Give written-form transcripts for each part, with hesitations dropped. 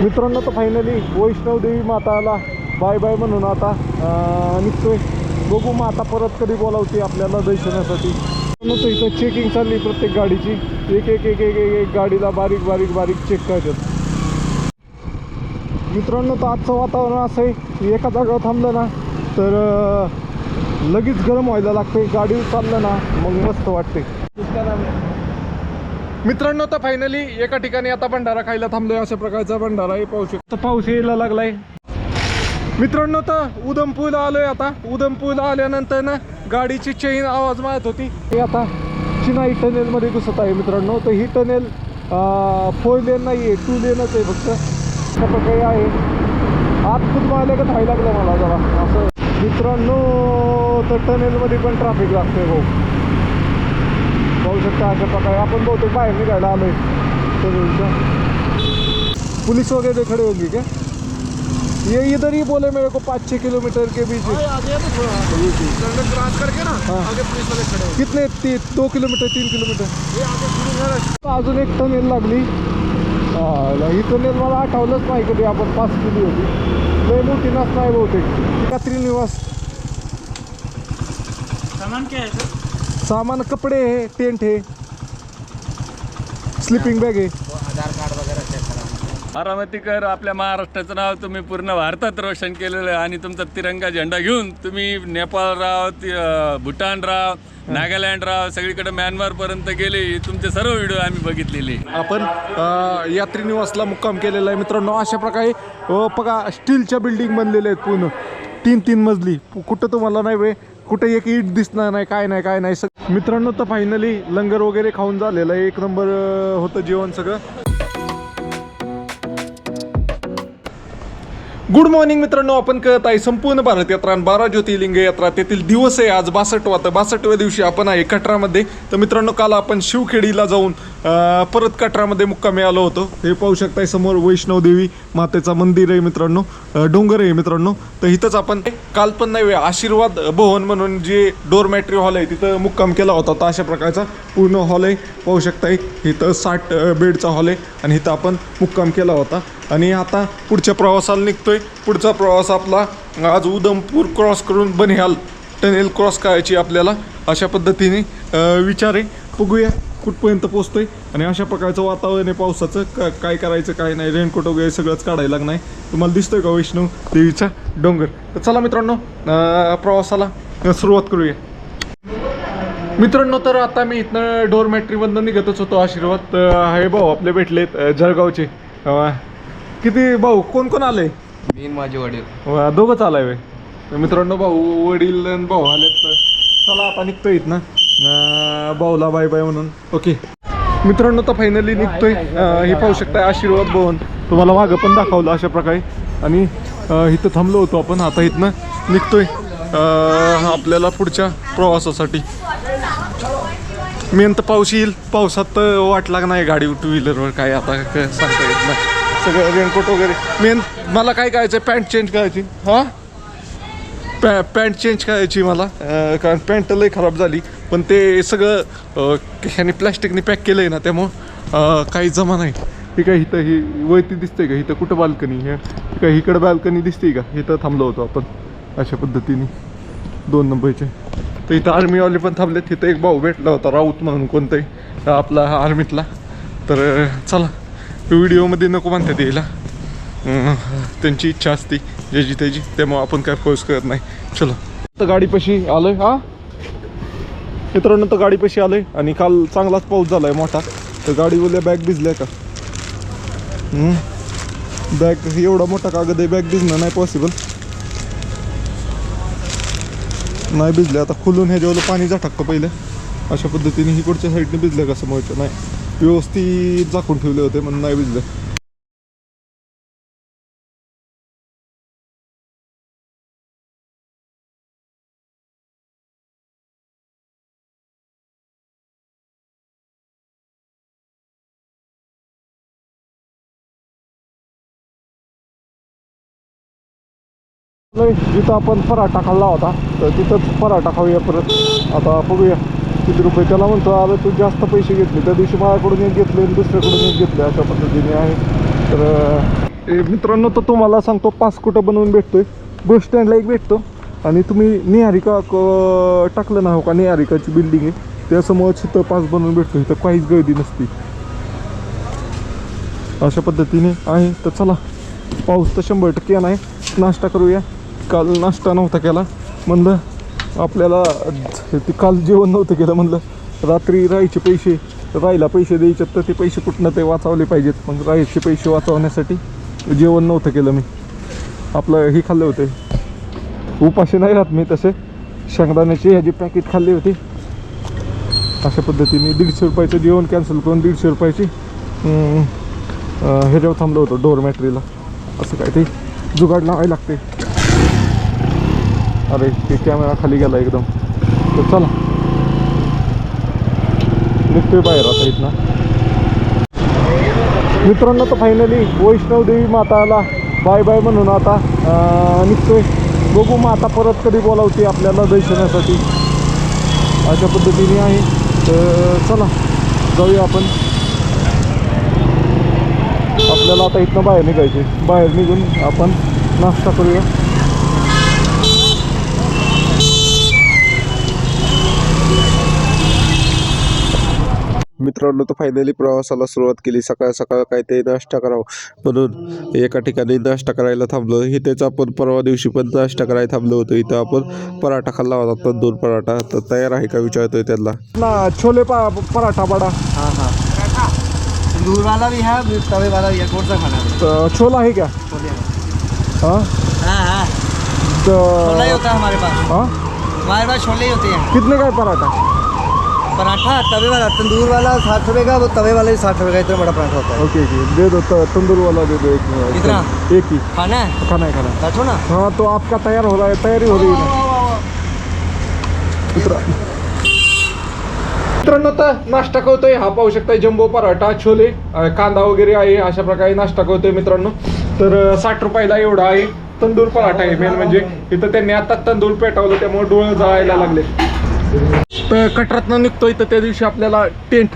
मित्रांनो तर finally Vaishno Devi माताला bye bye म्हणून आता निघतोय. बघू माता परत कधी बोलावते आपल्याला दर्शनासाठी. तर इथं चेकिंग चालली प्रत्येक गाडीची. एक एक एक एक एक एक गाडीला बारीक बारीक बारीक चेक करतात. मित्रांनो तर आजचं वातावरण असं आहे, एका जागेवर थांबलं ना तर लगेच गरम व्हायला लागते. गाडीवर चाललं ना मग मस्त वाटते. मित्रांनो तर फायनली एका ठिकाणी आता भंडारा खायला थांबलोय. अशा प्रकारचा भंडारा आहे. पाऊस तर पाऊस यायला लागलाय. मित्रांनो तर उधमपूरला आलोय. आता उधमपूरला आल्यानंतर ना गाडीची चेन आवाज मारत होती. ते आता चिनाई टनेल मध्ये घुसत आहे. मित्रांनो तर ही टनेल 4 लेन नाही आहे, 2 लेनच आहे फक्त. असं काही आहे. आत खुद मारल्या का धाय लागलं मला जरा असं. मित्रांनो तर टनेलमध्ये पण ट्रॅफिक लागतंय भाऊ. पाहू शकता अशा प्रकारे. आपण बहुतेक बाहेर निघायला आलोय. पुलिस वगैरह खड़े होंगे क्या? ये इधर ही बोले मेरे को 5-6 किलोमीटर के बीच क्रॉस करके ना आगे पुलिस वाले खड़े हैं. कितने 2 किलोमीटर 3 किलोमीटर ये आगे शुरू है. अजून एक टनेल लागली. ही टनेल मला आठवलंच नाही कधी आपण पास केली होती. लय मोठी नस नाही बहुतेक. कात्री निवास. सामान क्या है सर? सामान कपडे है, टेंट है, स्लीपिंग बॅग आहे. आधार कार्ड वगैरह चेक करा. बारामतीकर आपल्या महाराष्ट्राचं नाव तुम्ही पूर्ण भारतात रोशन केलेलं आहे. आणि तुमचा तिरंगा झेंडा घेऊन तुम्ही नेपाळ राव, भूटान राव, नागालँड राव, सगळीकडे म्यानमार पर्यंत गेले. तुमचे सर्व व्हिडिओ आम्ही बघितलेले. आपण यात्री निवासला मुक्काम केलेला आहे. मित्रांनो अशा प्रकारे बघा स्टीलच्या बिल्डिंग बनलेल्या आहेत पूर्ण 3-3 मजली. कुठं तुम्हाला नाही वे कुठे एक ईट दिसणार नाही, काय नाही. मित्रांनो तर फायनली लंगर वगैरे खाऊन झालेलं आहे. 1 नंबर होतं जेवण सगळं. गुड मॉर्निंग मित्रांनो. आपण कळत आहे संपूर्ण भारत यात्रा आणि 12 ज्योतिर्लिंग यात्रा तेथील दिवस आहे आज 62वा. तर 62व्या दिवशी आपण आहे कटरामध्ये. तर मित्रांनो काल आपण शिवखेडीला जाऊन परत कटरामध्ये मुक्कामी आलो होतो. हे पाहू शकताय समोर वैष्णवदेवी मातेचं मंदिर आहे मित्रांनो. डोंगर आहे मित्रांनो. तर इथंच आपण काल पण नाही आशीर्वाद भवन म्हणून जे डोरमॅट्री हॉल आहे तिथं मुक्काम केला होता. तर अशा प्रकारचा पूर्ण हॉल आहे पाहू शकताय. इथं 60 बेडचा हॉल आहे आणि इथं आपण मुक्काम केला होता. आणि आता पुढच्या प्रवासाला निघतोय. पुढचा प्रवास आपला आज उधमपूर क्रॉस करून बनिहाल टनेल क्रॉस करायची आपल्याला. अशा पद्धतीने विचार आहे. बघूया कुठपर्यंत पोचतोय. आणि अशा प्रकारचं वातावरण आहे पावसाचं. काय करायचं काय नाही. रेनकोट वगैरे सगळंच काढायला लागणार. तुम्हाला दिसतोय का वैष्णव देवीचा डोंगर. तर चला मित्रांनो प्रवासाला सुरुवात करूया. मित्रांनो तर आता मी इथनं डोरमॅट्रीमधनं निघतच होतो. आशीर्वाद हे भाऊ आपले भेटलेत जळगावचे. किती भाऊ कोण कोण आले? मी माझे वडील. दोघंच आलाय वे. मित्रांनो भाऊ वडील आणि भाऊ आलेत. चला आता निघतोय इथनं भाऊला बाय बाय म्हणून. ओके मित्रांनो तर फायनली निघतोय. हे पाहू शकताय आशीर्वाद भवन. तुम्हाला मागं पण दाखवलं अशा प्रकारे. आणि इथं थांबलो होतो आपण. आता इथनं निघतोय आपल्याला पुढच्या प्रवासासाठी. मेन तर पाऊस येईल. पावसात वाट लागणार गाडी 2 व्हीलरवर. काय आता सांगता येत नाही. सगळं रेनकोट वगैरे. मेन मला काय करायचं आहे पॅन्ट चेंज करायची. हां पॅन्ट चेंज करायची मला. कारण पॅन्ट लई खराब झाली. पण ते सगळं ह्याने प्लॅस्टिकने पॅक केलं आहे ना त्यामुळं काही जमा नाही. ठीक आहे. इथं ही वरती दिसते का? इथं कुठं बाल्कनी हे काय इकडं बाल्कनी दिसते का? इथं थांबलो होतो आपण अशा पद्धतीने 2 नंबरचे. तर इथं आर्मीवाले पण थांबलेत. तिथं एक भाऊ भेटला होता राऊत म्हणून कोणताही आपला आर्मीतला. तर चला व्हिडिओमध्ये नको म्हणतात यायला. त्यांची इच्छा असते ज्याची त्याची. त्यामुळे आपण काय फोर्स करत नाही. चलो तर गाडीपाशी आलोय. हा मित्रांनो तर गाडीपाशी आलोय. आणि काल चांगलाच पाऊस झालाय मोठा. तर गाडीवाल्या बॅग भिजल्या का? बॅग एवढा मोठा कागद आहे. बॅग भिजणं नाही पॉसिबल. नाही भिजले. आता खुलून ह्याच्यावर पाणी टाकतं पहिलं. अशा पद्धतीने ही पुढच्या साईडने भिजलं का समोरचं नाही. व्यवस्थित झाकून ठेवले होते म्हणून नाही भिजलं. जिथं आपण पराठा खाल्ला होता तर तिथंच पराठा खाऊया परत. आता बघूया किती रुपये. त्याला म्हणतो अरे तू जास्त पैसे घेतले. त्या दिवशी माझ्याकडून एक घेतले आणि दुसऱ्याकडून एक घेतले. अशा पद्धतीने आहे. तर मित्रांनो तर तुम्हाला सांगतो 5 कुठं बनवून भेटतोय. बस स्टँडला एक भेटतो आणि तुम्ही निहारिका टाकलं ना हो का, निहारिकाची बिल्डिंग आहे त्यासमोर तिथं 5 बनवून भेटतो. इथं काहीच गर्दी नसती अशा पद्धतीने आहे. तर चला पाऊस तर 100% नाही. नाश्ता करूया. काल नाश्ता नव्हता केला म्हणलं आपल्याला, ते काल जेवण नव्हतं केलं म्हणलं रात्री राहायला पैसे द्यायचे तर ते पैसे कुठनं ते वाचवले पाहिजेत. मग राहायचे पैसे वाचवण्यासाठी जेवण नव्हतं केलं मी. आपलं हे खाल्ले होते, उपाशी नाही राहत मी तसे, शेंगदाण्याची ह्याची पॅकेट खाल्ली होती. अशा पद्धतीने 150 रुपयाचं जेवण कॅन्सल करून 150 रुपयाची ह्याच्यावर थांबलो होतो डोरमॅट्रीला. असं काय ते जुगाड लावायला लागते. अरे ते कॅमेरा खाली गेला एकदम. तर चला निघतोय बाहेर आता इथनं. मित्रांनो तर फायनली वैष्णवदेवी माताला बाय बाय म्हणून आता निघतोय. बघू माता परत कधी बोलावते आपल्याला दर्शनासाठी. अशा पद्धतीने आहे. तर चला जाऊया आपण. आपल्याला आता इथनं बाहेर निघायचे. बाहेर निघून आपण नाश्ता करूया. मित्रांनो तर फायनली प्रवासाला सुरुवात केली. सकाळ सकाळ काय ते नाश्ता करावं म्हणून एका ठिकाणी नाश्ता करायला थांबलो. इथेच आपण परवा दिवशी पण नाश्ता करायला थांबलो होतो. इथं आपण पराठा खाल्ला होता, तंदूर पराठा. तर तयार आहे का विचारतोय त्यांना. ना छोले पराठा बडा. हाँ हाँ तंदूर वाला भी है, तवे वाला भी है. कौन सा खाना है? तो छोला है क्या? छोले. हाँ हाँ हाँ तो छोला ही होता है हमारे पास. हाँ हमारे पास छोले ही होते हैं. कितने का है पराठा? पराठा तवे वाला, तंदूर वाला 60 रुपये का, वो तवे वाला भी 60 रुपये का. इतना बड़ा पराठा होता है. ओके ओके दे दो. तंदूर वाला दे दो एक. कितना? एक ही खाना है खाना है. बैठो ना. हाँ तो आपका तैयार हो रहा है, तैयारी हो रही है ना. मित्रांनो तर नाश्ता करतोय. हा पाहू शकता जम्बो पराठा, छोले, कांदा वगैरे आहे. अशा प्रकारे नाश्ता करतोय मित्रांनो. तर 60 रुपयाला एवढा आहे. तंदूर पराठा आहे मेन म्हणजे. इथं त्यांनी आता तंदूर पेटवलं त्यामुळे डोळे जायला लागले. तर कटरातनं निघतोय. तर त्या दिवशी आपल्याला टेंट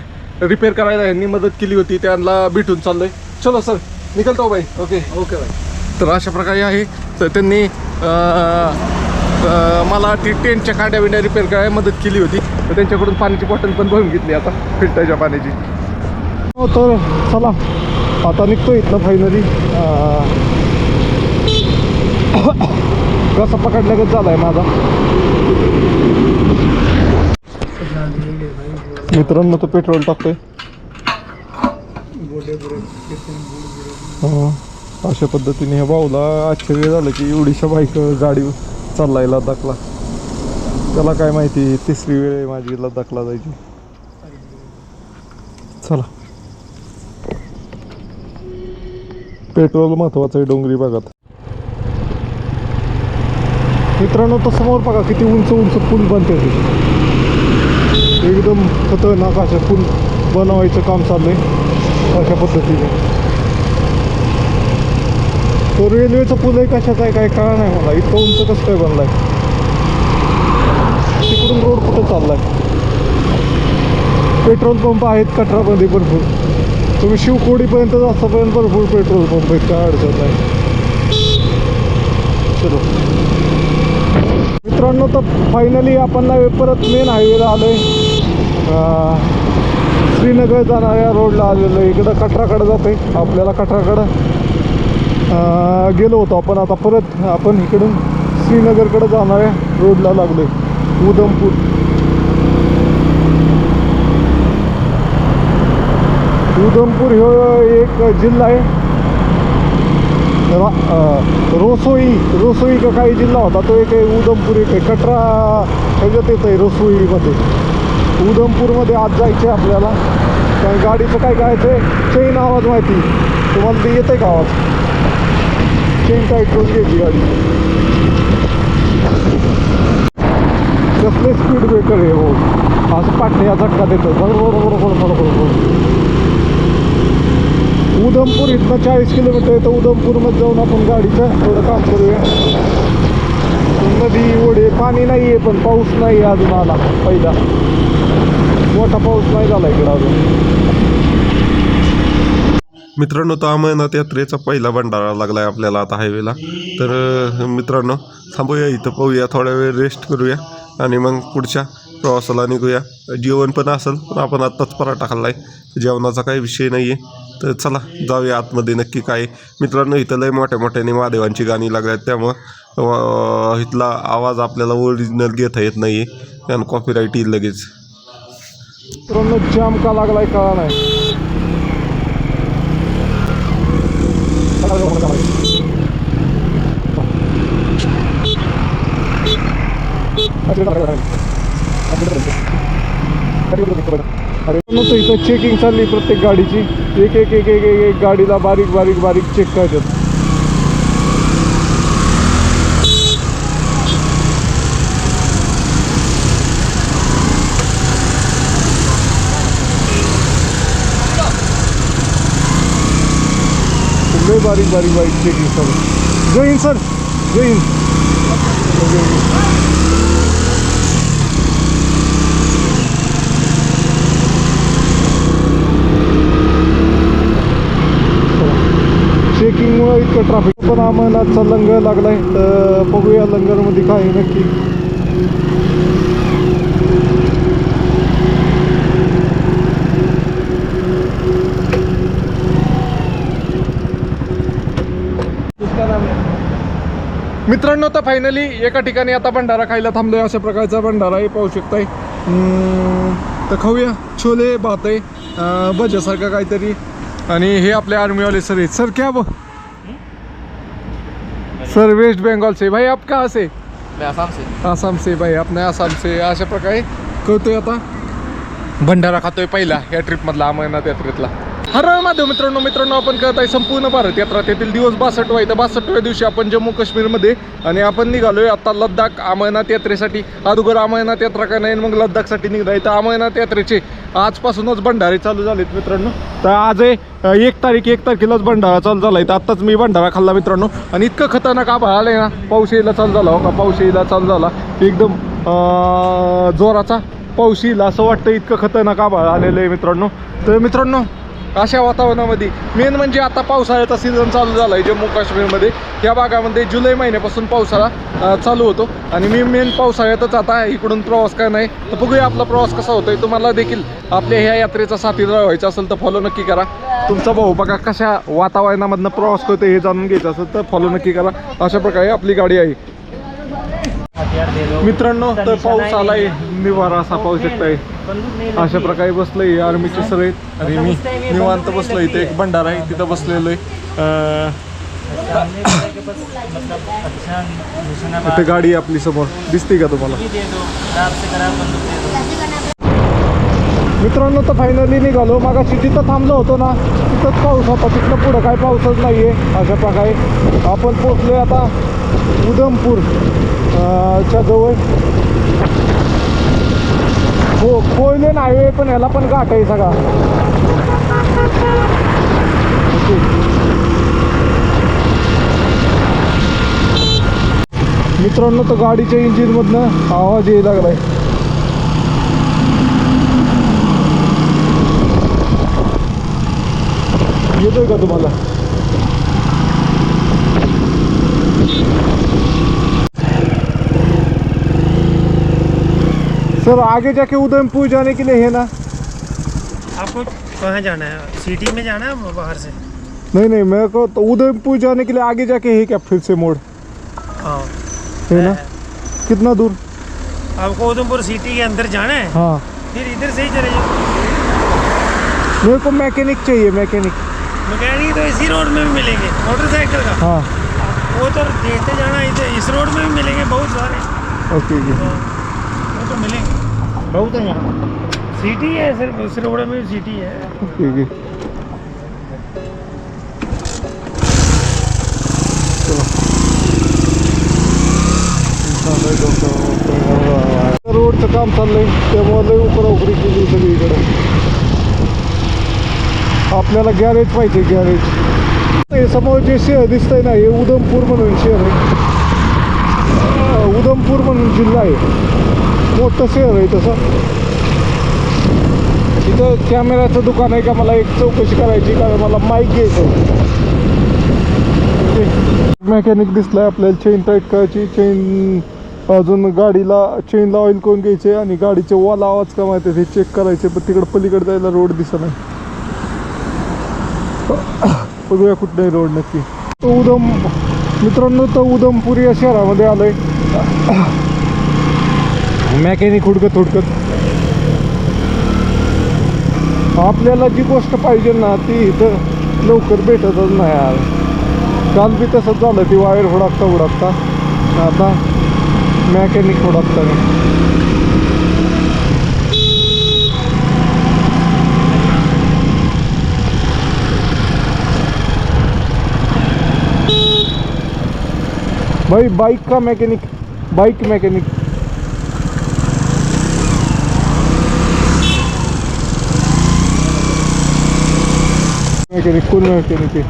रिपेअर करायला यांनी मदत केली होती, त्यांना भेटून चाललोय. चलो सर निकलतो भाई. ओके ओके भाई. तर अशा प्रकारे आहे. तर त्यांनी मला ती टेंटच्या कांड्या बिंड्या रिपेअर करायला मदत केली होती. तर त्यांच्याकडून पाण्याची बॉटल पण भरून घेतली आता फिल्टरच्या पाण्याची. हो तर चला आता निघतो इथनं फायनली. कसा पकडल्यागत झाला आहे माझा. मित्रांनो तर पेट्रोल टाकतोय. अशा पद्धतीने ह्या भाऊला आश्चर्य झालं की एवढीशा बाईक गाडी चाललाय लडाखला. त्याला काय माहिती 3री वेळ आहे माझी लडाखला जायची. चला पेट्रोल महत्वाचं आहे डोंगरी भागात. मित्रांनो तर समोर बघा किती उंच उंच पूल बनते. एकदम खतरनाक अशा पूल बनवायचं काम चाललंय अशा पद्धतीने. तो रेल्वेचा पूल आहे कशाचा आहे काय कळलं नाही मला. इतकं उंच कसं काय बनलाय. तिकडून रोड कुठं चाललाय. पेट्रोल पंप आहेत कटरामध्ये भरपूर. तुम्ही शिवकोडीपर्यंत जास्तपर्यंत भरपूर पेट्रोल पंप आहेत, काय अडचण नाही. चलो मित्रांनो तर फायनली आपण परत मेन हायवेला आलोय. श्रीनगर जाणाऱ्या रोडला आलेलो. इकडं कटराकडं जातोय. आपल्याला कटराकडं गेलो होतो आपण. आता परत आपण इकडून श्रीनगरकडे जाणाऱ्या रोडला लागलोय. उधमपूर. उधमपूर हे एक जिल्हा आहे. रोसोई का काही जिल्हा होता तो एक आहे. उधमपूर एक आहे. कटरा ह्याच्यात येत आहे रोसोईमध्ये. उधमपूरमध्ये आज जायचं आहे आपल्याला. कारण गाडीचं काय करायचं आहे चेन आवाज माहिती तुम्हाला ते येत आहे का आवाज. चेन टाईट करून घ्यायची गाडी. कसले स्पीड ब्रेकर आहे हो. असं पाठण्या झटका देतं बरोबर बरोबर बरोबर. उधमपूर इथनं 40 किलोमीटर आहे. तर उधमपूरमध्ये जाऊन आपण गाडीचं थोडं काम करूया. नदी ओढे पाणी नाही आहे पण पाऊस नाही अजून आला. पहिला मोठा पाऊस नाही झाला इकडं अजून. मित्रांनो, तो अमरनाथ यात्रेचा पहिला भंडारा लागला आहे आपल्याला आता हायवेला. तर मित्रांनो, थांबूया इथं, पाहूया, थोडा वेळ रेस्ट करूया आणि मग पुढच्या प्रवासाला निघूया. जेवण पण असेल, पण आपण आत्ताच पराठा खाल्ला आहे, जेवणाचा काही विषय नाही आहे. तर चला जाऊया आतमध्ये नक्की काय. मित्रांनो, इथं लय मोठ्या मोठ्याने महादेवांची गाणी लागली आहेत, त्यामुळं इथला आवाज आपल्याला ओरिजिनल घेता येत नाही आहे आणि कॉपीराईट येईल लगेच. मित्रांनो, जाम का लागलाय कळा नाही. इथं चेकिंग चालली प्रत्येक गाडीची. एक एक एक एक एक गाडीला बारीक बारीक बारीक चेक करतात. लय बारीक बारीक बारीक चेकिंग सर. जय हिंद सर, जय हिंद. चेकिंगमुळे इतकं ट्रॅफिक. पण अमरनाथचा लंगर लागलाय, तर बघूया लंगरमध्ये काय आहे नक्की. मित्रांनो, तर फायनली एका ठिकाणी आता भंडारा खायला थांबलोय. अशा प्रकारचा भंडारा हे पाहू शकताय. तर खाऊया. छोले भात आहे, भज्यासारखं काहीतरी. आणि हे आपले आर्मीवाले सर आहेत. सर क्या वो सर वेस्ट बंगाल से. भाई आप कहाँ से? आसाम से. आसाम से. भाई आपने आसाम से. अशा प्रकारे कळतोय आता भंडारा खातोय पहिला या ट्रिपमधला, अमरनाथ यात्रेतला. हर महादेव. मित्रांनो आपण करत आहे संपूर्ण भारत यात्रा. तेथील दिवस 62 आहे. तर 62व्या दिवशी आपण जम्मू काश्मीरमध्ये आणि आपण निघालोय आता लद्दाख अमरनाथ यात्रेसाठी. अगोदर अमरनाथ यात्रा काय नाही, मग लद्दाखसाठी निघालोय. तर अमरनाथ यात्रेचे आजपासूनच भंडारे चालू झालेत मित्रांनो. तर आज आहे 1 तारखेलाच भंडारा चालू झाला आहे. तर आत्ताच मी भंडारा खाल्ला मित्रांनो. आणि इतकं खतरनाक आभाळ आलं आहे ना, पाऊस यायला चालू झाला. हो का, पाऊस यायला चालू झाला एकदम जोराचा पाऊस येईल असं वाटतं. इतकं खतरनाक आभाळ आलेलं आहे मित्रांनो. तर मित्रांनो, अशा वातावरणामध्ये मेन म्हणजे आता पावसाळ्याचा सीझन चालू झाला आहे जम्मू काश्मीरमध्ये. या भागामध्ये जुलै महिन्यापासून पावसाळा चालू होतो आणि मी मेन पावसाळ्यातच आता इकडून प्रवास करणार आहे. तर बघूया आपला प्रवास कसा होतोय. तुम्हाला देखील आपल्या ह्या यात्रेचा साथीदार व्हायचा असेल तर फॉलो नक्की करा. तुमचा भाऊ बघा कशा वातावरणामधनं प्रवास करतो हे जाणून घ्यायचं असेल तर फॉलो नक्की करा. अशा प्रकारे आपली गाडी आहे मित्रांनो. तर पाऊस आलाय, निवारा असा पाहू शकताय. अशा प्रकारे बसलोय. आर्मीचे सर आहेत आणि मी निवांत बसलोय. इथे एक भंडारा आहे, तिथं बसलेलो आहे. इथे गाडी आपली समोर दिसते का तुम्हाला मित्रांनो? तर फायनली निघालो. मागाशी जिथं थांबलो होतो ना तिथंच पाऊस होता, तिथनं पुढं काय पाऊसच नाही आहे. अशा प्रकारे आपण पोचलोय आता उधमपूर च्या जवळ. हो, कोयलेन हायवे पण ह्याला पण घाट आहे सगळा. मित्रांनो, तर गाडीच्या इंजिनमधनं आवाज यायला लागलाय. येतोय का तुम्हाला? सर आगे जाके उदयपुर जाने के लिए है ना? आपको कहाँ जाना है? सिटी में जाना है बाहर से? नहीं मेरे को तो उदयपुर जाने के लिए आगे जाके है क्या फिर से मोड़? हाँ है ना? कितना दूर? आपको उधमपुर सिटी के अंदर जाना है? हाँ, फिर इधर से ही चले जाओ. मेरे को मैकेनिक चाहिए. मैकेनिक तो इसी रोड में भी मिलेंगे मोटरसाइकिल का. हाँ, वो तो देखते जाना, इधर इस रोड में भी मिलेंगे बहुत सारे. ओके. वो तो मिलेंगे बहुत है यहाँ. सिटी है, सिर्फ इस रोड में भी सिटी है. ओके. रोडचं काम चाललंय त्यामुळे लय उपराउपरी केली सगळीकडे. आपल्याला गॅरेज पाहिजे, गॅरेज. हे समोर जे शहर दिसतंय ना, हे उधमपूर म्हणून शहर आहे. उधमपूर म्हणून जिल्हा आहे, मोठं शहर आहे तसं. इथं कॅमेऱ्याचं दुकान आहे का, मला एक चौकशी करायची, कारण मला माईक घ्यायचं. मेकॅनिक दिसलाय आपल्याला. चेन टाईट करायची, चेन अजून गाडीला चेनला ऑइल करून घ्यायचे आणि गाडीचे वॉल आवाज का माहिती हे चेक करायचे. पण तिकडे पलीकडे जायला रोड दिसत नाही. बघूया कुठलाही रोड नक्की. मित्रांनो तर उधमपूर या शहरामध्ये आलोय. मेकॅनिक हुडकत आपल्याला जी गोष्ट पाहिजे ना ती इथं लवकर भेटतच नाही यार. काल बी तसंच झालं, ती वायर हुडकता आता मेकॅनिक हुडकता नाही. भाई बाइक मैकेनिक फुल मैकेनिक है.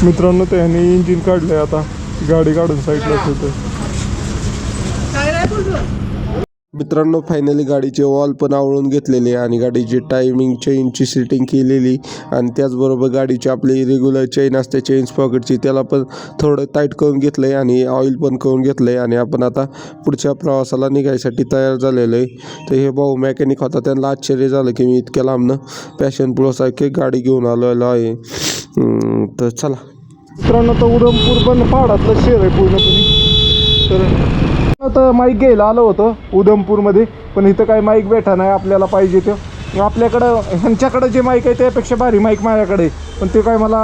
मित्रांनो त्याने इंजिन काढलंय, आता गाडी काढून साईडला ठेवतोय. मित्रांनो फायनली गाडीचे वॉल पण आवळून घेतलेले आणि गाडीची टायमिंग चेनची सेटिंग केलेली आणि त्याचबरोबर गाडीची आपली रेग्युलर चेन असते चेन स्पॉकेटची, त्याला पण थोडं टाईट करून घेतलं आहे आणि ऑइल पण करून घेतलं आहे आणि आपण आता पुढच्या प्रवासाला निघायसाठी तयार झालेलो आहे. तर हे भाऊ मेकॅनिक होता, त्यांना आश्चर्य झालं की मी इतक्या लांबनं पॅशन प्रोसारखी गाडी घेऊन आलेलो आहे. तर चला मित्रांनो तर उधमपूर पण पहाडातलं शहर आहे पूर्णपणे. तर आता माईक घ्यायला आलं होतं उधमपूरमध्ये, पण इथं काही माईक भेटा नाही आपल्याला पाहिजे ते. आपल्याकडं ह्यांच्याकडं जे माईक आहे त्यापेक्षा भारी माईक माझ्याकडे, पण ते काय मला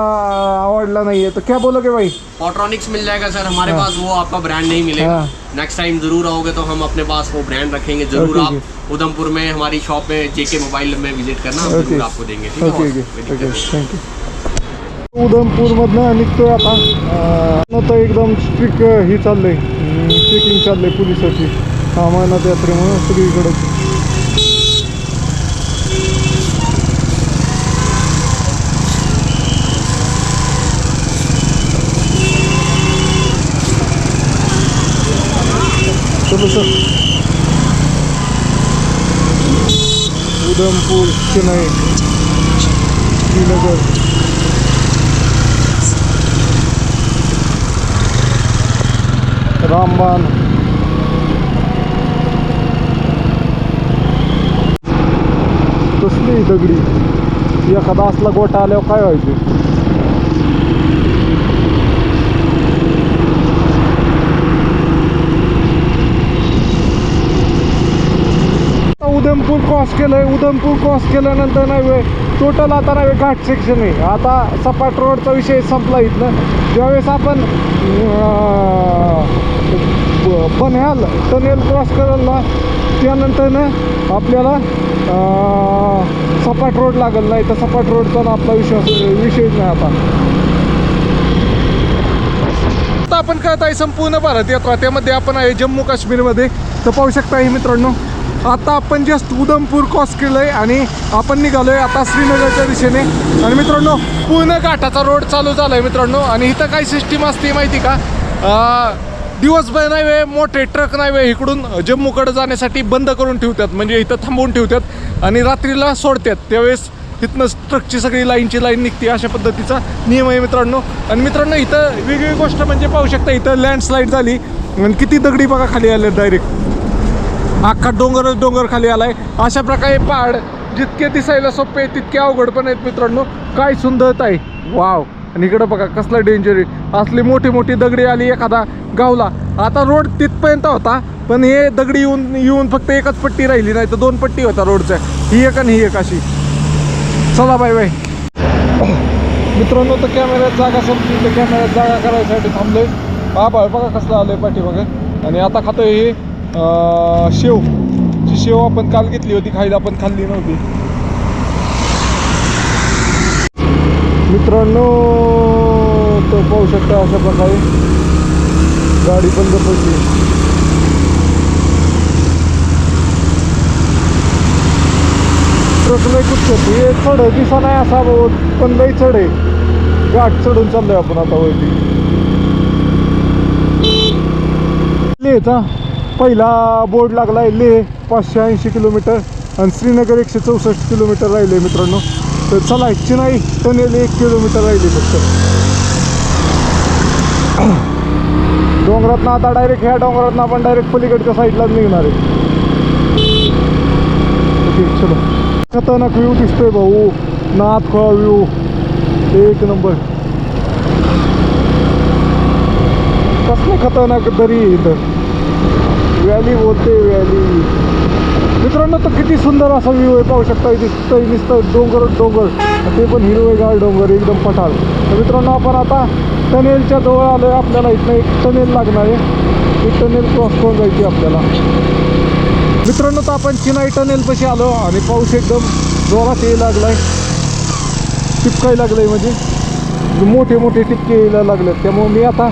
आवडला नाही आहे. तर क्या बोलोगे भाई? पॉट्रॉनिक्स मिल जाएगा सर हमारे पास, वो आपका ब्रांड नहीं मिलेगा. नेक्स्ट टाइम जरूर आओगे तो हम अपने पास वो ब्रांड रखेंगे जरूर. आप उधमपुर में हमारी शॉप में जेके मोबाइल में विजिट करना, हम जरूर आपको देंगे. ठीक है, थँक्यू. उधमपूरमधनं निघतोय आता. तर एकदम स्ट्रिक्ट ही चाललंय, चेकिंग चाललंय पोलिसाची. अमरनाथ यात्रेमुळे सगळीकडे. चलो सर. उधमपूर, चेन्नई, श्रीनगर, रामबान. कसली दगडी, एखादा असला गोटा आल्यावर काय व्हायचं. उधमपूर क्रॉस केलंय. उधमपूर क्रॉस केल्यानंतर नाही टोटल आता नाही घाट सेक्शन आहे. आता सपाट रोडचा विषय संपला इथनं. ज्यावेळेस आपण बन्याल टनेल क्रॉस कराल ना, त्यानंतर ना आपल्याला सपाट रोड लागल. नाही तर सपाट रोडचा ना आपला विषयच नाही. आता आपण कळत आहे संपूर्ण भारत यात्रा, त्यामध्ये आपण आहे जम्मू काश्मीरमध्ये. तर पाहू शकता हे मित्रांनो, आता आपण जस्ट उधमपूर क्रॉस केलंय आणि आपण निघालोय आता श्रीनगरच्या दिशेने. आणि मित्रांनो पूर्ण घाटाचा रोड चालू झालाय मित्रांनो. आणि इथं काय सिस्टीम असते माहिती का, दिवसभर नाही वेळ मोठे ट्रक नाही वेळ इकडून जम्मूकडे जाण्यासाठी बंद करून ठेवतात, म्हणजे इथं थांबवून ठेवतात आणि रात्रीला सोडतात. त्यावेळेस इथनं ट्रकची सगळी लाईनची लाईन निघते. अशा पद्धतीचा नियम आहे मित्रांनो. आणि मित्रांनो इथं वेगळी गोष्ट म्हणजे पाहू शकता, इथं लँडस्लाईड झाली आणि किती दगडी बघा खाली आले डायरेक्ट. अख्खा डोंगर खाली आलाय. अशा प्रकारे पहाड जितके दिसायला सोपे तितके अवघड पण आहेत मित्रांनो. काय सुंदरता आहे, वाव. आणि इकडं बघा कसला डेंजर आहे. असली मोठी मोठी दगडी आली एखादा गावला. आता रोड तिथपर्यंत होता, पण हे दगडी येऊन फक्त एकच पट्टी राहिली, नाही तर 2 पट्टी होता रोडच्या, ही एक आणि ही एक अशी. चला बाय बाय मित्रांनो. तर कॅमेऱ्यात जागा संपली, तर कॅमेऱ्यात जागा करायसाठी थांबलोय. आभाळ बघा कसलं आलंय पाठीमागे. आणि आता खातोय हे शेव आपण काल घेतली होती खायला, पण खाल्ली नव्हती मित्रांनो. तर पाहू शकता अशा प्रकारे गाडी बंद पडली. ट्रक लय कुठं हे चढ दिसा नाही असा पण लय चढ आहे. गाठ चढून चाललोय आपण आता वरती. लेहचा पहिला बोर्ड लागलाय. लेह 580 किलोमीटर आणि श्रीनगर 164 किलोमीटर राहिले मित्रांनो. तर चला चिनाई टनेल 1 किलोमीटर राहिली फक्त. डोंगरातनं आता डायरेक्ट ह्या डोंगरातनं आपण डायरेक्ट पलीकडच्या साईडलाच निघणार आहे. ओके चलो. खतरनाक व्ह्यू दिसतोय भाऊ. नाथखोळा व्ह्यू एक नंबर. कसलं खतरनाक दरी आहे इथं. व्हॅली बोलते व्हॅली. मित्रांनो तर किती सुंदर असा व्ह्यू आहे. पाहू शकता दिसतंय नुसतं डोंगर डोंगर ते पण हिरवेगार डोंगर एकदम पठार. तर मित्रांनो आपण आता टनेलच्या जवळ आलो आहे. आपल्याला इथनं एक टनेल लागणार आहे. ती टनेल क्रॉस करून जायची आपल्याला. मित्रांनो तर आपण चिनाई टनेलपाशी आलो आणि पाऊस एकदम जोरात यायला लागलाय. टिपकायला लागलंय म्हणजे मोठे मोठे टिपके यायला लागलेत. त्यामुळे मी आता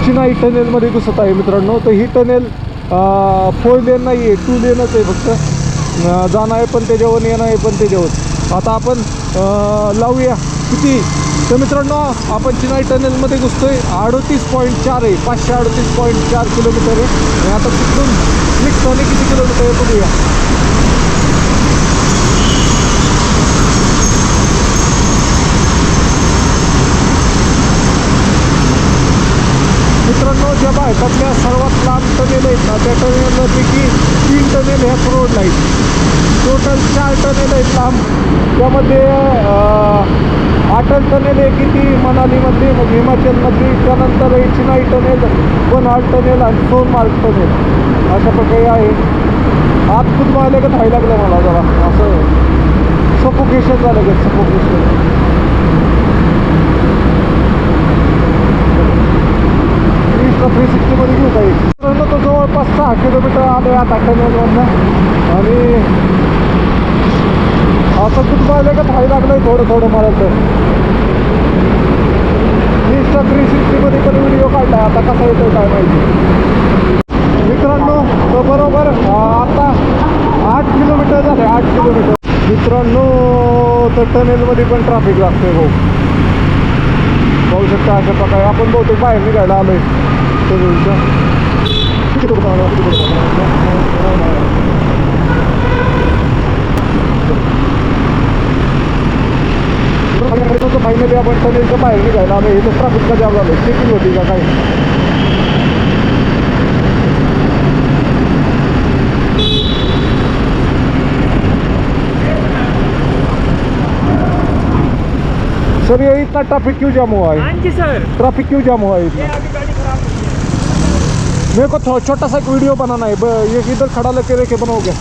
चिनाई टनेलमध्ये घुसत आहे मित्रांनो. तर ही टनेल 4 लेन नाही आहे, 2 लेनच आहे फक्त. जाणं आहे पण त्याच्यावर, येणं आहे पण त्याच्यावर. आता आपण लावूया किती. तर मित्रांनो आपण चिनाई टनेलमध्ये घुसतोय. 38.4 आहे. 538.4 किलोमीटर आहे. आणि आता तिथून निघताना किती किलोमीटर आहे बघूया. मित्रांनो ज्या भारतातल्या सर्वात लांब टनेल आहेत ना त्या टनेलपैकी 3 टनेल ह्याच रोडला आहेत. टोटल 4 टनेल आहेत लांब. त्यामध्ये अटल टनेल आहे किती मनालीमधली, मग हिमाचलमधली. त्यानंतर आहे चिनाई टनेल, बनहाल टनेल आणि सोनमार्ग टनेल. अशा प्रकारे आहे. आत खूप व्हायला व्हायला लागलं मला जरा असं सफोकेशन झालं का सफोकेशन. चा 360 मध्ये घेऊ काही. मित्रांनो तो जवळपास 6 किलोमीटर आलो आहे आता टनेलमधनं. आणि असं खूप व्हायला का व्हायला लागलं थोडं थोडं मला. तर चा 360 मध्ये पण व्हिडिओ काढला. आता कसा येतोय काय माहिती. मित्रांनो तो बरोबर आता 8 किलोमीटर झाले. 8 किलोमीटर. मित्रांनो तर टनेलमध्ये पण ट्रॅफिक लागतोय भाऊ. पाहू शकता अशा प्रकारे. आपण बहुतेक बाहेर निघायला आलोय टनेलच्या. फायनली आपण टनेलच्या बाहेर निघायला आलोय. हे तर ट्रॅफिक का जाम झालं. चेकिंग होती का काय. सर ये इतना ट्रैफिक क्यों जाम हुआ है? हाँ जी सर, ट्रैफिक क्यों जाम हुआ है इतना? अभी गाड़ी खराब हो गई। मेरे को छोटा सा एक वीडियो बनाना है. ये इधर खड़ा लेके रेखे बनाओगे.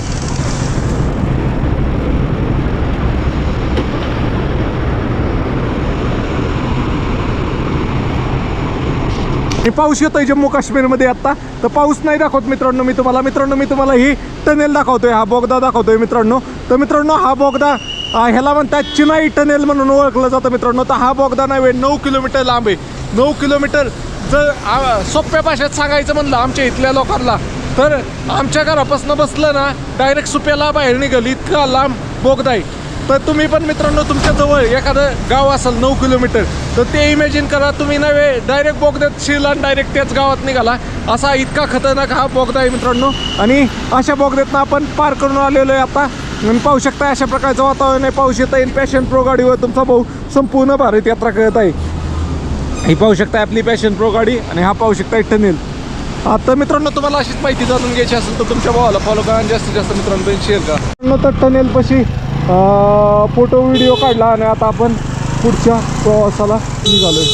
हे पाऊस येतोय जम्मू काश्मीरमध्ये आता. तर पाऊस नाही दाखवत मित्रांनो मी तुम्हाला ही टनेल दाखवतोय. हा बोगदा दाखवतोय मित्रांनो. तर मित्रांनो हा बोगदा ह्याला म्हणतात चिनाई टनेल म्हणून ओळखलं जातं मित्रांनो. तर हा बोगदा नाही 9 किलोमीटर लांब आहे. 9 किलोमीटर. जर सोप्या भाषेत सांगायचं म्हणलं आमच्या इथल्या लोकांना तर आमच्या घरापासून बसलं ना डायरेक्ट सुप्याला बाहेर निघाल इतका लांब बोगदा आहे. तर तुम्ही पण मित्रांनो तुमच्या जवळ एखादं गाव असेल 9 किलोमीटर तर ते इमॅजिन करा. तुम्ही नव्हे डायरेक्ट बोगद्यात शिरला आणि डायरेक्ट त्याच गावात निघाला. असा इतका खतरनाक हा बोगदा आहे मित्रांनो. आणि अशा बोगद्यातनं आपण पार करून आलेलो आहे आता. आणि पाहू शकता अशा प्रकारचं वातावरण आहे. पाऊस येत आहे. पॅशन प्रो गाडीवर तुमचा भाऊ संपूर्ण भारत यात्रा करत आहे. ही पाहू शकता आपली पॅशन प्रो गाडी आणि हा पाहू शकता टनेल. आता मित्रांनो तुम्हाला अशीच माहिती जाणून घ्यायची असेल तर तुमच्या भावाला फॉलो करा आणि जास्तीत जास्त मित्रांनो शेअर करा. तर टनेलपाशी फोटो व्हिडिओ काढला आणि आता आपण पुढच्या प्रवासाला निघालोय.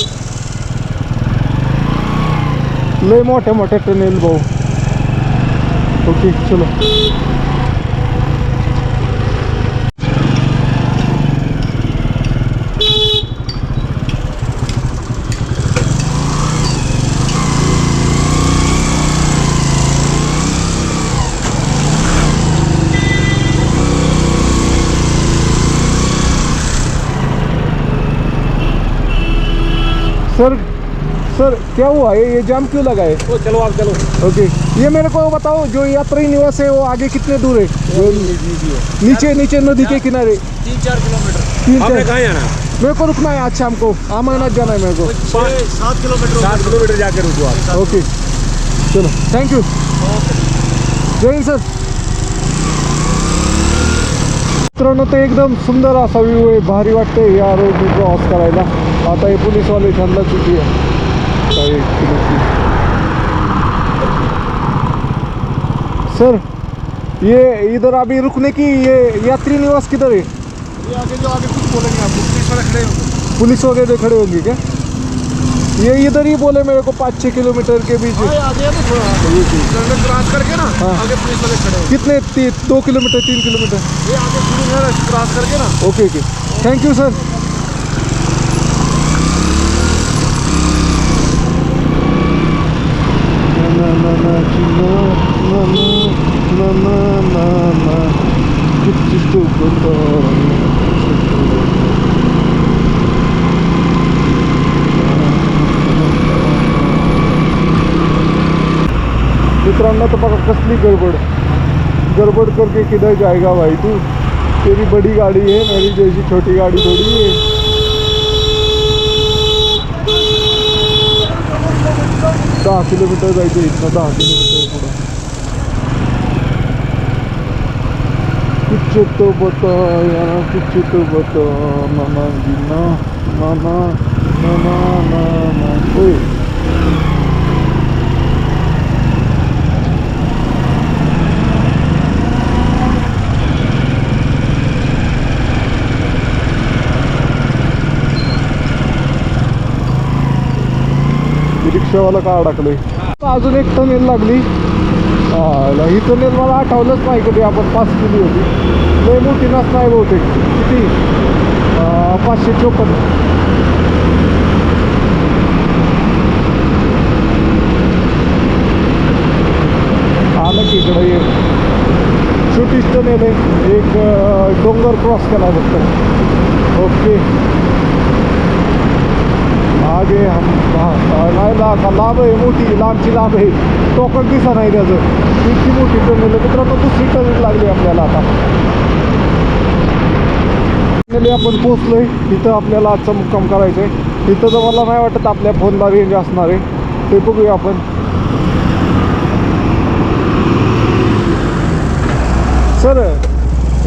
लय मोठ्या मोठ्या टनेल भाऊ. ओके चलो. सर सर क्या हुआ ये जाम क्यों लगा है? तो चलो आप चलो। ओके, ये मेरे को बताओ, जो यात्री निवास है वो आगे कितने दूर है? नीचे नीचे नदी के किनारे 3-4 किलोमीटर। आपने 3-4 कहाँ जाना? मेरे को रुकना है आज शाम को, अमरनाथ जाना है मेरे को। 7 किलोमीटर। 7 किलोमीटर जाके रुको आप। ओके चलो, thank you. Jai Hind sir. मित्रांनो, ते एकदम सुंदर असा व्ह्यू आहे, भारी वाटते या रोडने क्रॉस करायला. आता हे पोलीसवाले त्यांना चुकी आहे. सर, ये इधर अभी रुकने की, ये यात्री निवास किधर है? ये आगे जो आगे कुछ बोलेंगे आपको, पुलिस वाले खड़े होंगे। पुलिस वगैरह खड़े होंगे क्या? ये इधर ही बोले मेरे को 5-6 किलोमीटर के बीच में. आगे है ना थोड़ा क्रॉस करके ना, हाँ. आगे पुलिस वाले खड़े होंगे। कितने 2 किलोमीटर 3 किलोमीटर? ये आगे शुरू है क्रॉस करके ना। Okay okay, thank you sir. मित्रांनो, तो बघा कसली गड़बड़ करके किधर जाएगा भाई तू? तेरी बड़ी गाड़ी है, मेरी जैसी छोटी गाड़ी थोड़ी है. 10 किलोमीटर जायचं इथनं, 10 किलोमीटर पुढं. कुछ तो बता यार, कुछ तो बता. ना जी ना ना ना ना ना ना ना. ओए रिक्षावाला का अडकले? अजून एक टनेल लागली. ही टनेल मला आठवलंच नाही कधी आपण पास केली होती. लय मोठी नसणार बहुतेक. किती? 554. आलं की इकडं ये छोटीच टनेल आहे. एक डोंगर क्रॉस केला फक्त. ओके, आगे हम नाही लांब आहे, मोठी लांबची लांब आहे. टोकन दिसा नाही त्याचं, इतकी मोठी टनेल. मित्रांनो, दुसरी टनेल लागली आपल्याला आता. आपण पोचलोय तिथं. आपल्याला आजचा मुक्काम करायचा आहे. तिथं तर मला नाही वाटत आपल्या फोनला रेंज असणार आहे. ते बघूया आपण. सर,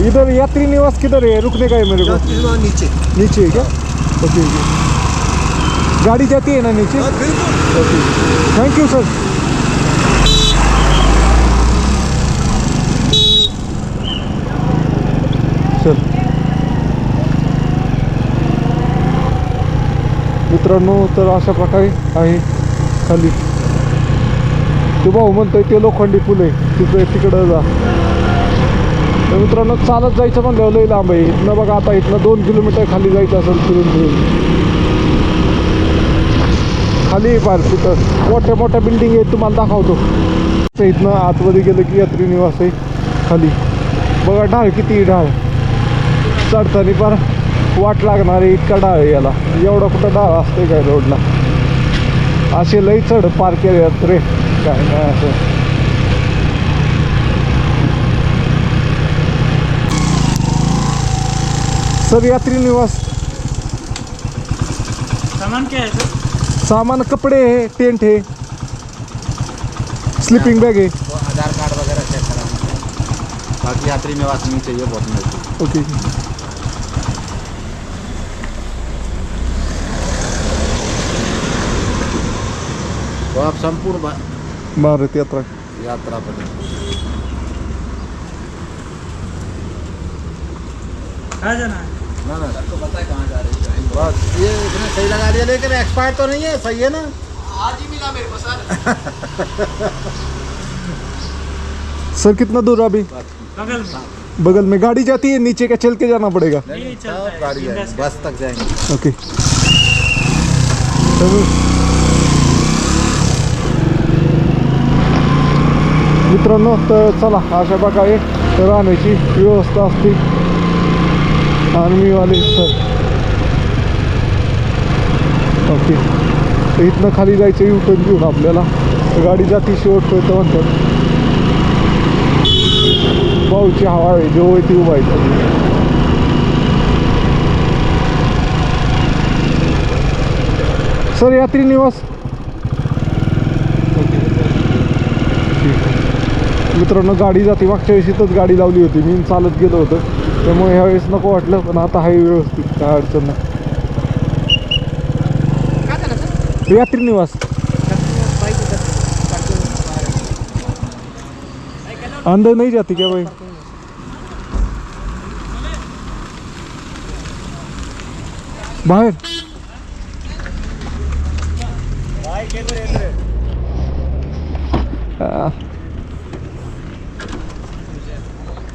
इधर यात्री निवास किधर है? रुकने का है मेरे को? नीचे। नीचे है क्या? ओके ओके, गाड़ी जाती है ना नीचे? बिल्कुल। Okay, thank you sir. चल मित्रांनो, तर अशा प्रकारे आहे खाली. तो भाऊ म्हणतोय ते लोखंडी पूल आहे तिकडं जा. तर मित्रांनो, चालत जायचं म्हणल्यावर लई लांब आहे. इथनं बघा, आता इथनं 2 किलोमीटर खाली जायचं असेल फिरून. खाली पार तिथं मोठ्या मोठ्या बिल्डिंग आहेत, तुम्हाला दाखवतो. इथनं आतमध्ये गेलं की यात्री निवास आहे खाली. बघा ढाळ, किती ढाळ. चढताना पार वाट लागणार आहे इतका ढाळ आहे याला. एवढा कुठं ढाळ असते काय रोडला? असे लई चढ पार केले रे, काय नाही असं. सर, यात्री निवास सामान क्या है सर? सामान कपड़े है, टेंट है, स्लीपिंग बैग है. वो आधार कार्ड वगैरह चेक कराना है। बाकी यात्री निवास नहीं चाहिए, बहुत मिलती। ओके. तो आप संपूर्ण भारत यात्रा. यात्रा पर कहाँ जाना है? ना आपको पता है कहाँ जा रही है? बस ये इतना सही लगा दिया, लेकिन एक्सपायर तो नहीं है, सही है ना? आज ही मिला मेरे को सर। सर, कितना दूर अभी? बगल में। बगल में गाड़ी जाती है, नीचे का चल के जाना पड़ेगा? नहीं चलता है, गाड़ी है, बिंदास बस तक जाएंगे। ओके. तर मित्रांनो, तर चला, अशा प्रकारे राहण्याची व्यवस्था असते. आर्मीवाले सर. ओके. तर इथनं खाली जायचं युटर्न घेऊन आपल्याला. गाडी जाती शेवटपर्यंत म्हणतात. भाऊची हवा आहे जेव्हा ती उभा आहे. सर यात्री निवास मित्रांनो गाडी जाते. मागच्या वेळेस इथंच गाडी लावली होती मी, चालत गेलो होतो, त्यामुळे ह्यावेळेस नको वाटलं. पण आता आहे व्यवस्थित, काय अडचण नाही. यात्री निवास अंदर नहीं जाती क्या भाई? बाहर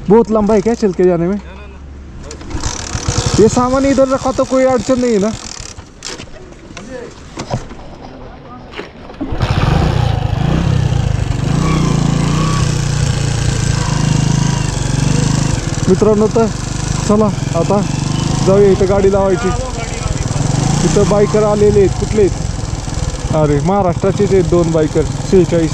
बहुत लंबा है क्या चल के जाने में? ये सामान इधर रखा तो कोई अड़चन नहीं है ना? मित्रांनो तर चला आता जाऊया. इथं गाडी लावायची. इथं बायकर आलेले आहेत. कुठले आहेत? अरे महाराष्ट्राचेच आहेत 2 बायकर. 46.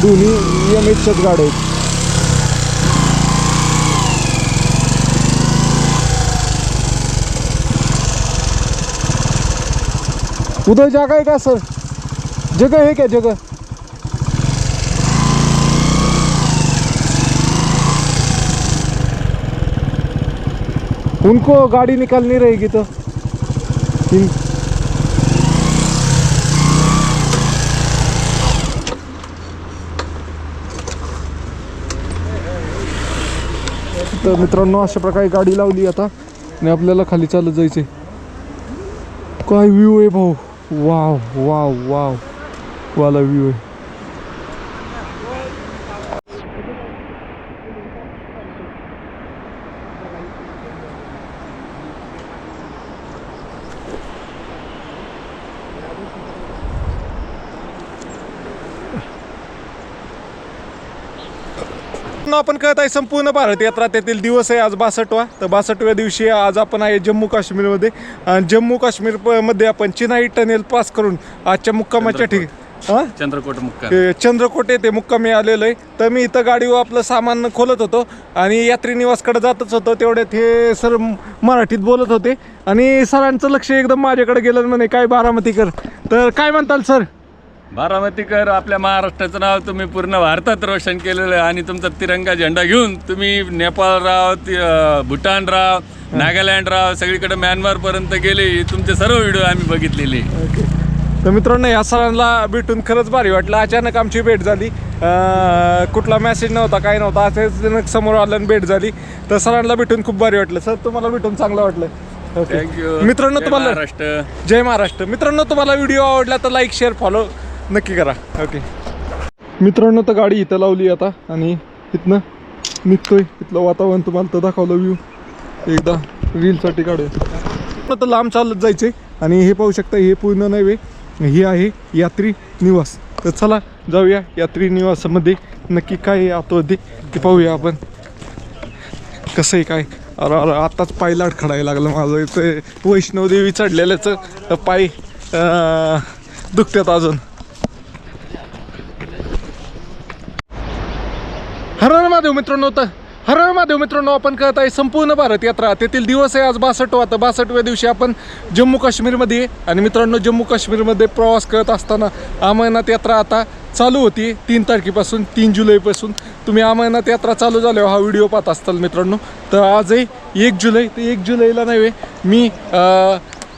दोन्ही EMHच्याच गाड्या आहेत. उधर जगह है क्या सर? जगह है क्या जगह? उनको गाड़ी निकालनी रहेगी तो तर मित्रांनो अशा प्रकारे गाडी लावली आता आणि आपल्याला खाली चालत जायचे. काय व्ह्यू आहे भाऊ. वाव वाव वाव वाला व्ह्यू आहे. आपण कळत आहे संपूर्ण भारत यात्रा त्यातील दिवस आहे आज 62वा. तर 62व्या दिवशी आज आपण आहे जम्मू काश्मीरमध्ये. जम्मू काश्मीरमध्ये आपण चिनाई टनेल पास करून आजच्या मुक्कामाच्या ठिकाणी चंद्रकोट येथे मुक्कामी आलेलो आहे. तर मी इथं गाडीवर आपलं सामान खोलत होतो आणि यात्री निवासकडे जातच होतो. तेवढ्यात हे सर मराठीत बोलत होते आणि सरांचं लक्ष एकदम माझ्याकडे गेलं. म्हणे काय बारामतीकर. तर काय म्हणताल सर? बारामतीकर, आपल्या महाराष्ट्राचं नाव तुम्ही पूर्ण भारतात रोशन केलेलं आहे आणि तुमचा तिरंगा झेंडा घेऊन तुम्ही नेपाळ राव, भूटान राव, नागालँड राव, सगळीकडे म्यानमारपर्यंत गेले. तुमचे सर्व व्हिडिओ आम्ही बघितलेले. तर मित्रांनो या सरांना भेटून खरंच भारी वाटलं. अचानक आमची भेट झाली. कुठला मेसेज नव्हता, काय नव्हता, असेच समोर आल्यानं भेट झाली. तर सरांना भेटून खूप भारी वाटलं. सर तुम्हाला भेटून चांगलं वाटलं. थँक्यू मित्रांनो. तुम्हाला महाराष्ट्र, जय महाराष्ट्र. मित्रांनो तुम्हाला व्हिडिओ आवडला तर लाईक शेअर फॉलो नक्की करा. ओके मित्रांनो तर गाडी इथं लावली आता आणि इथनं निघतोय. इथलं वातावरण तुम्हाला तर दाखवलं व्ह्यू. एकदा रीलसाठी काढूया. तर लांब चालत जायचे आणि हे पाहू शकता हे पूर्ण नव्हे, ही आहे यात्री निवास. तर चला जाऊया यात्री निवासामध्ये नक्की काय आहे आतमध्ये ते पाहूया आपण. कसं आहे काय. अरे आताच पाय लाडखडायला लागलं माझं. इथं वैष्णवदेवी चढलेल्याचं पाय दुखतात अजून. हर हर महादेव मित्रांनो. तर हर हर महादेव मित्रांनो, आपण कळत आहे संपूर्ण भारत यात्रा त्यातील दिवस आहे आज 62वा. तर 62व्या दिवशी आपण जम्मू काश्मीरमध्ये आहे. आणि मित्रांनो जम्मू काश्मीरमध्ये प्रवास करत असताना अमरनाथ यात्रा आता चालू होती 3 तारखेपासून, 3 जुलैपासून. तुम्ही अमरनाथ यात्रा चालू झाल्यावर हा व्हिडिओ पाहत असताल मित्रांनो. तर आज आहे 1 जुलै. तर 1 जुलैला नव्हे मी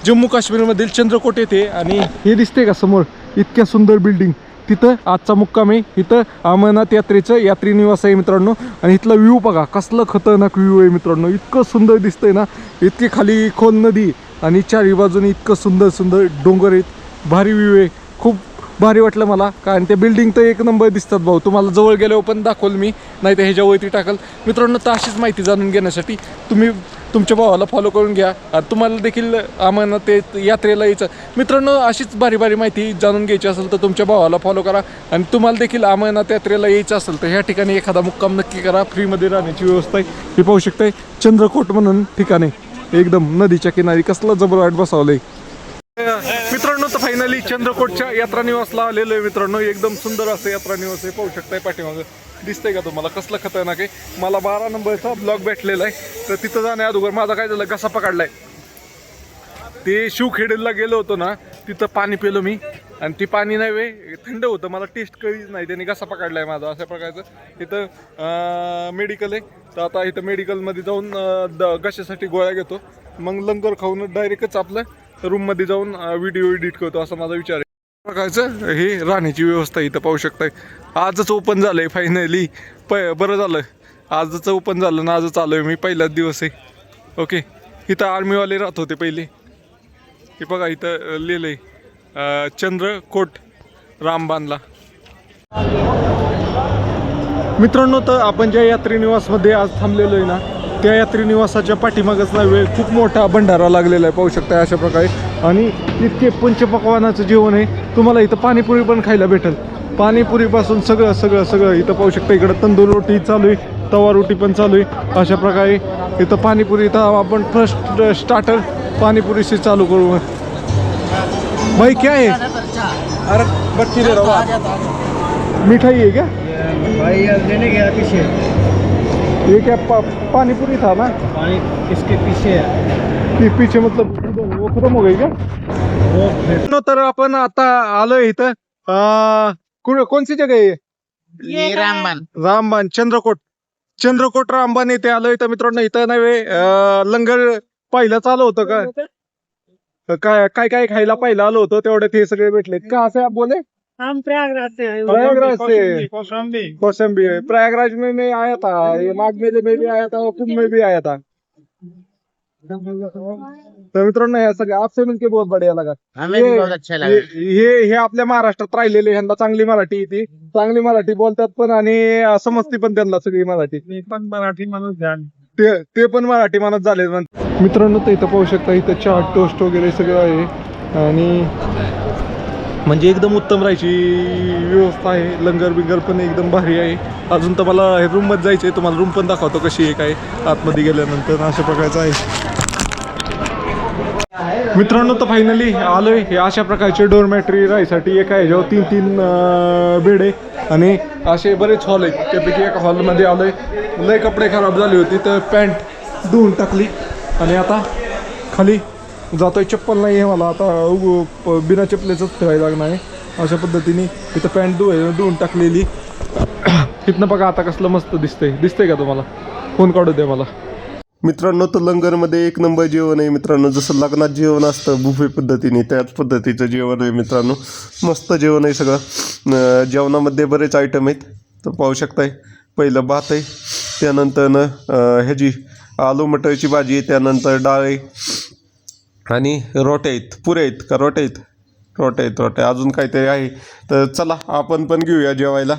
जम्मू काश्मीरमधील चंद्रकोट येथे आणि हे दिसते का समोर इतक्या सुंदर बिल्डिंग, तिथं आजचा मुक्काम आहे. इथं अमरनाथ यात्रेचं यात्री निवास आहे मित्रांनो. आणि इथला व्ह्यू बघा कसलं खतरनाक व्ह्यू आहे मित्रांनो. इतकं सुंदर दिसतंय ना. इतकी खाली खोल नदी आणि चारी बाजूने इतकं सुंदर सुंदर डोंगर आहेत. भारी व्ह्यू आहे. खूप भारी वाटलं मला, कारण ते बिल्डिंग तर एक नंबर दिसतात भाऊ. तुम्हाला जवळ गेल्यावर पण दाखवल मी, नाही तर ह्याच्यावरती टाकल. मित्रांनो, तर अशीच माहिती जाणून घेण्यासाठी तुम्ही तुमच्या भावाला फॉलो करून घ्या. तुम्हाला देखील आम्हाला ते यात्रेला यायचं. मित्रांनो, अशीच भारी भारी माहिती जाणून घ्यायची असेल तर तुमच्या भावाला फॉलो करा. आणि तुम्हाला देखील अमरनाथ यात्रेला यायचं असेल तर ह्या ठिकाणी एखादा मुक्काम नक्की करा. फ्रीमध्ये राहण्याची व्यवस्था आहे. हे पाहू शकताय चंद्रकोट म्हणून ठिकाणे, एकदम नदीच्या किनारी कसलं जबरदस्त बसवलंय. मित्रांनो, तर फायनली चंद्रकोटच्या यात्रा निवासला आलेलो आहे. मित्रांनो, एकदम सुंदर असं यात्रा निवास आहे. पाहू शकताय पाठीमागं दिसतंय का तुम्हाला कसलं खतरनाक आहे. मला 12 नंबरचा ब्लॉक भेटलेला आहे. तर तिथं जाण्या अगोदर माझा काय झालं, घसा पकडलाय. ते शिवखेडीला गेलो होतो ना, तिथं पाणी पिलो मी, आणि ती पाणी नाही वे थंड होतं, मला टेस्ट कळीच नाही, त्याने घसा पकडलाय माझा अशा प्रकारचं. तिथं मेडिकल आहे, तर आता इथं मेडिकलमध्ये जाऊन घशासाठी गोळ्या घेतो, मग लंगर खाऊन डायरेक्टच आपलं रूममध्ये जाऊन व्हिडिओ एडिट करतो, असा माझा विचार आहे. प्रकारचं हे राहण्याची व्यवस्था इथं पाहू शकताय. आजच ओपन झालं आहे फायनली. बरं झालं आजच ओपन झालं ना, आजच आलो आहे मी, पहिलाच दिवस आहे. ओके, इथं आर्मीवाले राहत होते पहिले. हे बघा इथं लिहिलं आहे चंद्रकोट रामबानला. मित्रांनो, तर आपण ज्या यात्री निवासमध्ये आज थांबलेलो आहे ना, त्या यात्री निवासाच्या पाठीमागच नाही खूप मोठा भंडारा लागलेला आहे, पाहू शकता अशा प्रकारे. आणि इतके पंचपक्वानाचं जेवण आहे. तुम्हाला इथं पाणीपुरी पण खायला भेटेल. पाणीपुरीपासून सगळं सगळं सगळं इथं पाहू शकता. इकडं तंदूर रोटी चालू आहे, तवा रोटी पण चालू आहे. अशा प्रकारे इथं पाणीपुरी, इथं आपण फर्स्ट स्टार्टर पाणीपुरी से चालू करू. भाई क्या है? अरे बच्ची दे रहा हूँ, मिठाई है क्या भाई अब लेने गया पीछे, ये क्या पानीपुरी था ना? पानी इसके पीछे है. पीछे मतलब वो खत्म हो गई क्या? वो तर आपण आता आलोय इथं. कोणची जगह आहे? ये रामबान. रामबान, चंद्रकोट रामबान इथे आलोय. तर मित्रांनो, इथं नाही लंगर पहिलं चालू होतं का, काय काय खायला पहिलं आलो होतो, तेवढे ते सगळे भेटले का? असे आप बोले हम प्रयागराज से हैं. प्रयागराज से, कौशाम्बी. कौशाम्बी है. प्रयागराज में मैं आया था, ये माघ मेले में भी आया था और कुंभ में भी आया था. तर मित्रांनो, हे सगळं आपसे मिलके बहुत बढ़िया लगा. हमें भी बहुत अच्छा लगा. हे आपल्या महाराष्ट्रात राहिलेले, ह्यांना चांगली मराठी येते, चांगली मराठी बोलतात पण, आणि समजती पण त्यांना सगळी मराठी. मी पण मराठी माणूस झाले. ते पण मराठी माणूस झाले. मित्रांनो, तर इथं पाहू शकता, इथं चहा टोस्ट वगैरे सगळं आहे, आणि म्हणजे एकदम उत्तम राहायची व्यवस्था आहे. लंगर बिंगर पण एकदम भारी आहे. अजून तर मला रूममध्ये जायचं आहे, तुम्हाला रूम पण दाखवतो कशी आहे काय आतमध्ये गेल्यानंतर. अशा प्रकारचं आहे. मित्रांनो, तर फायनली आलोय. हे अशा प्रकारचे डोरमॅट्री राहायसाठी एका ह्याच्यावर 3 बेड आहे, आणि असे बरेच हॉल आहेत. त्यापैकी एका हॉलमध्ये आलोय. लय कपडे खराब झाली होती, तर पॅन्ट धुवून टाकली, आणि आता खाली जातोय. चप्पल नाही आहे मला, आता बिना चप्पलेचंच ठेवायला लागणार आहे. अशा पद्धतीने इथं पॅन्ट धुवून टाकलेली. इथनं बघा आता कसलं मस्त दिसतंय का तुम्हाला? फोन काढू दे मला. मित्रांनो, तर लंगरमध्ये एक नंबर जेवण आहे मित्रांनो. जसं लग्नात जेवण असतं बुफे पद्धतीने, त्याच पद्धतीचं जेवण आहे मित्रांनो. मस्त जेवण आहे सगळं. जेवणामध्ये बरेच आयटम आहेत, तर पाहू शकताय. पहिलं भात आहे, त्यानंतर ह्याची आलू मटरची भाजी आहे, त्यानंतर डाळ आहे, आणि रोट्या आहेत. पुऱ्या आहेत का रोट्या आहेत? रोट्या अजून काहीतरी आहे. तर चला आपण पण घेऊया जेवायला.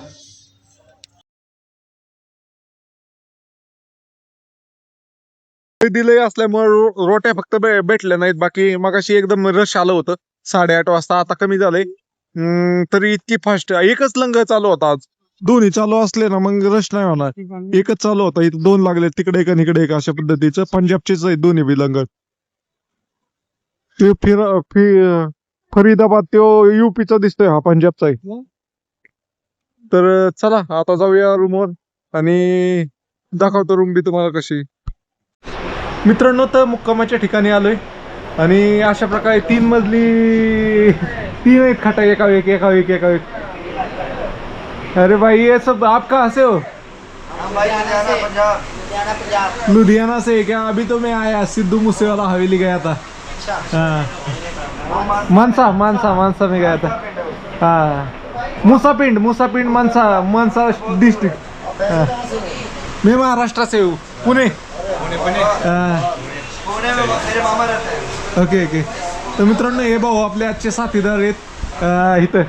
दिलंय असल्यामुळे रोट्या फक्त भेटल्या नाहीत, बाकी मगाशी एकदम रश आलं होतं 8:30 वाजता. आता कमी झालंय, तरी इतकी फास्ट. एकच लंगर चालू होता आज. दोन्ही चालू असले ना मग रश नाही होणार. एकच चालू होता, इथं 2 लागले, तिकडे एक आणि इकडे एक, अशा पद्धतीचं. पंजाबचेच आहेत दोन्ही बी लंगर. ते फरीदाबाद तो युपीचा दिसतोय, हा पंजाबचा आहे. तर चला आता जाऊया रूमवर, आणि दाखवतो रूम बी तुम्हाला कशी. मित्रांनो, तर मुक्कामाच्या ठिकाणी आलोय, आणि अशा प्रकारे 3 मजली 3 एक खटा, एका एक. अरे भाई, ये सब आप कहाँ से हो? लुधियाना से क्या? अभी तो मैं आया, सिद्धू मूसेवाला हवेली गया था. हाँ, मानसा में गया था. हाँ, मूसापिंड मानसा डिस्ट्रिक्ट. मैं महाराष्ट्र से हूँ, पुणे. पुणे में मेरे मामा रहते हैं. ओके. तर मित्रांनो, हे भाऊ आपले आजचे साथीदार आहेत. इथं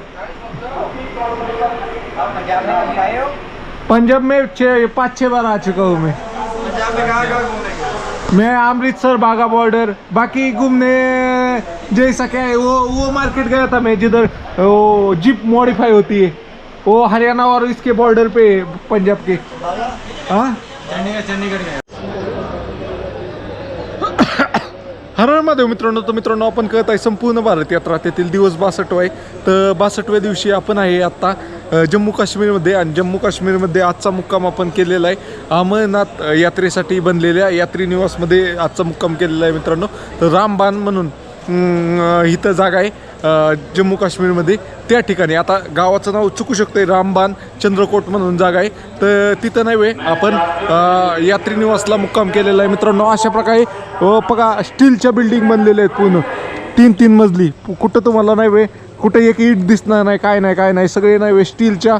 पंजाब में 5-6 बार आ चुका हूँ मैं अमृतसर बागा बॉर्डर बाकी घूमने जैसा क्या है वो मार्केट गया था मैं जिधर वो जीप मॉडिफाई होती है वो हरियाणा और इसके बॉर्डर पे पंजाब के हाँ हर हर महादेव मित्रांनो. तर मित्रांनो आपण कळत आहे संपूर्ण भारत यात्रा तेथील दिवस 62 आहे. तर 62व्या दिवशी आपण आहे आत्ता जम्मू काश्मीरमध्ये आणि जम्मू काश्मीरमध्ये आजचा मुक्काम आपण केलेला आहे. अमरनाथ यात्रेसाठी बनलेल्या यात्री निवासमध्ये आजचा मुक्काम केलेला आहे मित्रांनो. तर रामबान म्हणून इथं जागा आहे जम्मू काश्मीरमध्ये त्या ठिकाणी. आता गावाचं नाव चुकू शकतं आहे रामबान चंद्रकोट म्हणून जागा आहे. तर तिथं नाही वे आपण यात्री निवासला मुक्काम केलेला आहे मित्रांनो. अशा प्रकारे बघा स्टीलच्या बिल्डिंग बनलेल्या आहेत पूर्ण 3-3 मजली. कुठं तुम्हाला नाही वे कुठे एक ईट दिसणार नाही काय नाही सगळे नाही वे स्टीलच्या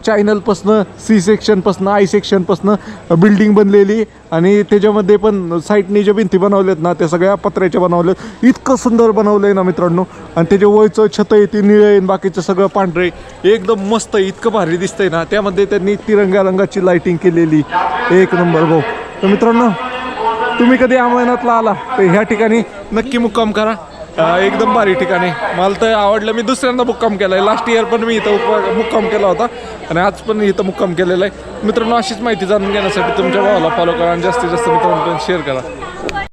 चॅनलपासनं सी सेक्शनपासनं आय सेक्शनपासनं बिल्डिंग बनलेली आणि त्याच्यामध्ये पण साईडने ज्या भिंती बनवल्यात ना त्या सगळ्या पत्र्याच्या बनवल्यात. इतकं सुंदर बनवलं आहे ना मित्रांनो. आणि त्याच्या वरचं छत आहे ती निळे आणि बाकीचं सगळं पांढरे एकदम मस्त इतकं भारी दिसतंय ना. त्यामध्ये त्यांनी तिरंगा रंगाची लाईटिंग केलेली एक नंबर भाऊ. तर मित्रांनो तुम्ही कधी अमरनाथला आला तर ह्या ठिकाणी नक्की मुक्काम करा. एकदम भारी ठिकाणी मला तर आवडलं. मी दुसऱ्यांदा मुक्काम केला आहे. लास्ट इयर पण मी इथं मुक्काम केला होता आणि आज पण इथं मुक्काम केलेला आहे मित्रांनो. अशीच माहिती जाणून घेण्यासाठी तुमच्या भावाला फॉलो करा आणि जास्तीत जास्त मित्रांपर्यंत शेअर करा.